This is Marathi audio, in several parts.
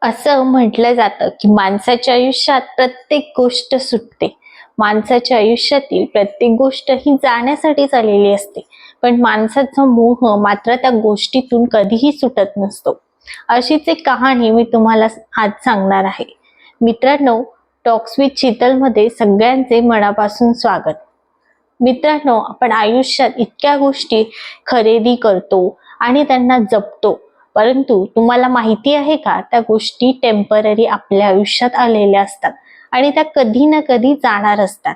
असं म्हटलं जातं की माणसाच्या आयुष्यात प्रत्येक गोष्ट सुटते. माणसाच्या आयुष्यातील प्रत्येक गोष्ट ही जाण्यासाठीच आलेली असते, पण माणसाचा मोह मात्र त्या गोष्टीतून कधीही सुटत नसतो. अशीच एक कहाणी मी तुम्हाला आज सांगणार आहे. मित्रांनो, टॉक्स विथ शीतल मध्ये सगळ्यांचे मनापासून स्वागत. मित्रांनो, आपण आयुष्यात इतक्या गोष्टी खरेदी करतो आणि त्यांना जपतो, परंतु तुम्हाला माहिती आहे का, त्या गोष्टी टेम्पररी आपल्या आयुष्यात आलेल्या असतात आणि त्या कधी ना कधी जाणार असतात.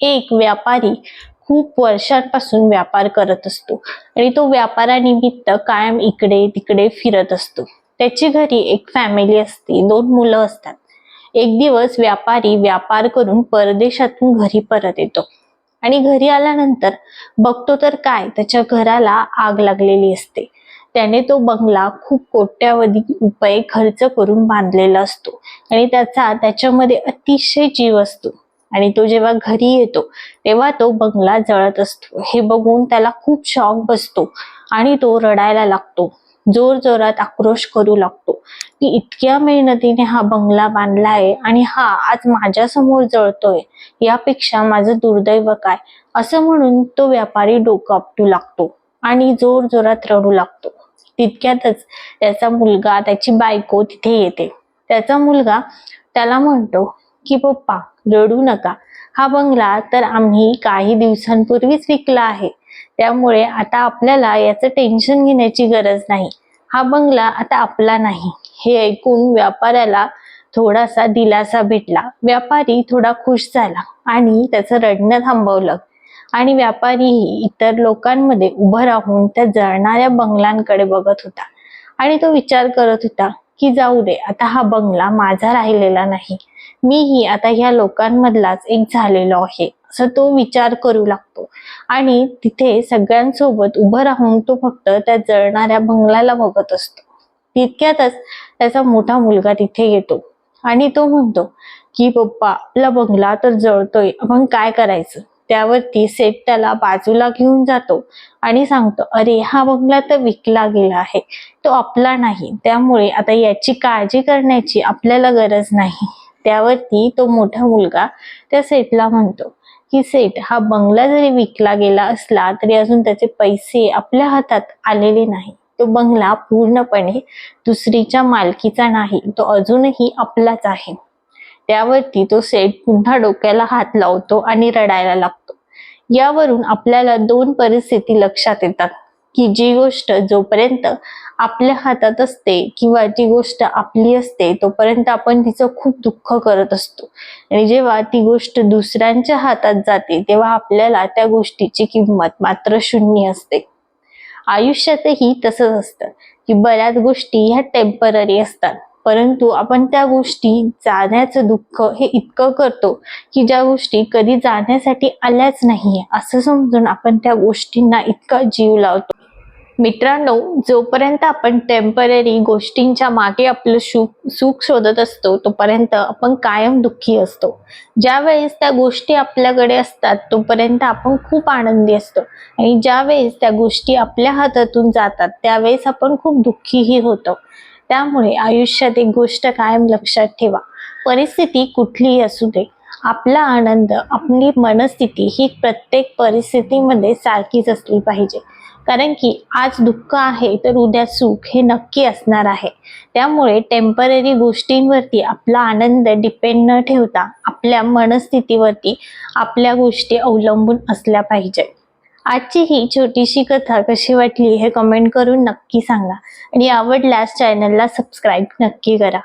एक व्यापारी खूप वर्षांपासून व्यापार करत असतो आणि तो व्यापारानिमित्त कायम इकडे तिकडे फिरत असतो. त्याची घरी एक फॅमिली असते, 2 मुलं असतात. एक दिवस व्यापारी व्यापार करून परदेशातून घरी परत येतो आणि घरी आल्यानंतर बघतो तर काय, त्याच्या घराला आग लागलेली असते. त्याने तो बंगला खूप कोट्यावधी रुपये खर्च करून बांधलेला असतो आणि त्याच्यामध्ये अतिशय जीव असतो. आणि तो जेव्हा घरी येतो तेव्हा तो बंगला जळत असतो. हे बघून त्याला खूप शॉक बसतो आणि तो रडायला लागतो, जोर जोरात आक्रोश करू लागतो की इतक्या मेहनतीने हा बंगला बांधलाय आणि हा आज माझ्या समोर जळतोय, यापेक्षा माझं दुर्दैव काय, असं म्हणून तो व्यापारी डोकं आपटू लागतो आणि जोर जोरात रडू लागतो. तितक्यातच त्याचा मुलगा, त्याची बायको तिथे येते. त्याचा मुलगा त्याला म्हणतो की पप्पा, रडू नका, हा बंगला तर आम्ही काही दिवसांपूर्वीच विकला आहे, त्यामुळे आता आपल्याला याचं टेन्शन घेण्याची गरज नाही. हा बंगला आता आपला नाही. हे ऐकून व्यापाऱ्याला थोडासा दिलासा भेटला. व्यापारी थोडा खुश झाला आणि त्याचं रडणं थांबवलं आणि व्यापारीही इतर लोकांमध्ये उभं राहून त्या जळणाऱ्या बंगल्यांकडे बघत होता आणि तो विचार करत होता की जाऊ दे, आता हा बंगला माझा राहिलेला नाही, मीही आता ह्या लोकांमधलाच एक झालेलो आहे, असं तो विचार करू लागतो. आणि तिथे सगळ्यांसोबत उभं राहून तो फक्त त्या जळणाऱ्या बंगल्याला बघत असतो. तितक्यातच त्याचा मोठा मुलगा तिथे येतो आणि तो म्हणतो की पप्पा, आपला बंगला तर जळतोय, आपण काय करायचं. त्यावरती सेठ त्याला बाजूला घेऊन जातो आणि सांगतो, अरे हा बंगला तर विकला गेला आहे, तो आपला नाही, त्यामुळे आता याची काळजी करण्याची आपल्याला गरज नाही. त्यावरती तो मोठा मुलगा त्या सेठला म्हणतो की सेठ, हा बंगला जरी विकला गेला असला तरी अजून त्याचे पैसे आपल्या हातात आलेले नाही. तो बंगला पूर्णपणे दुसरीच्या मालकीचा नाही, तो अजूनही आपलाच आहे. त्यावरती तो सेठ पुन्हा डोक्याला हात लावतो आणि रडायला लागतो. यावरून आपल्याला 2 परिस्थिती लक्षात येतात की जी गोष्ट जोपर्यंत आपल्या हातात असते किंवा जी गोष्ट आपली असते तोपर्यंत आपण तिचं खूप दुःख करत असतो, आणि जेव्हा ती गोष्ट दुसऱ्यांच्या हातात जाते तेव्हा आपल्याला त्या गोष्टीची किंमत मात्र शून्य असते. आयुष्यातही तसंच असतं की बऱ्याच गोष्टी ह्या टेम्पररी असतात, परंतु आपण त्या गोष्टी जाण्याचं दुःख हे इतकं करतो की ज्या गोष्टी कधी जाण्यासाठी आल्याच नाहीये असं समजून आपण त्या गोष्टींना इतका जीव लावतो. मित्रांनो, जोपर्यंत आपण टेम्पररी गोष्टींच्या मागे आपलं सुख शोधत असतो तोपर्यंत आपण कायम दुःखी असतो. ज्या वेळेस त्या गोष्टी आपल्याकडे असतात तोपर्यंत आपण खूप आनंदी असतो, आणि ज्या वेळेस त्या गोष्टी आपल्या हातातून जातात त्यावेळेस आपण खूप दुःखीही होतो. त्यामुळे आयुष्यात एक गोष्ट कायम लक्षात ठेवा, परिस्थिती कुठलीही असू दे, आपला आनंद, आपली मनस्थिती ही प्रत्येक परिस्थितीमध्ये सारखीच असली पाहिजे. कारण की आज दुःख आहे तर उद्या सुख हे नक्की असणार आहे. त्यामुळे टेम्पररी गोष्टींवरती आपला आनंद डिपेंड न ठेवता आपल्या मनस्थितीवरती आपल्या गोष्टी अवलंबून असल्या पाहिजे. आजची ही छोटीशी कथा कशी वाटली हे कमेंट करून नक्की सांगा, आणि आवडल्यास चॅनलला सबस्क्राईब नक्की करा.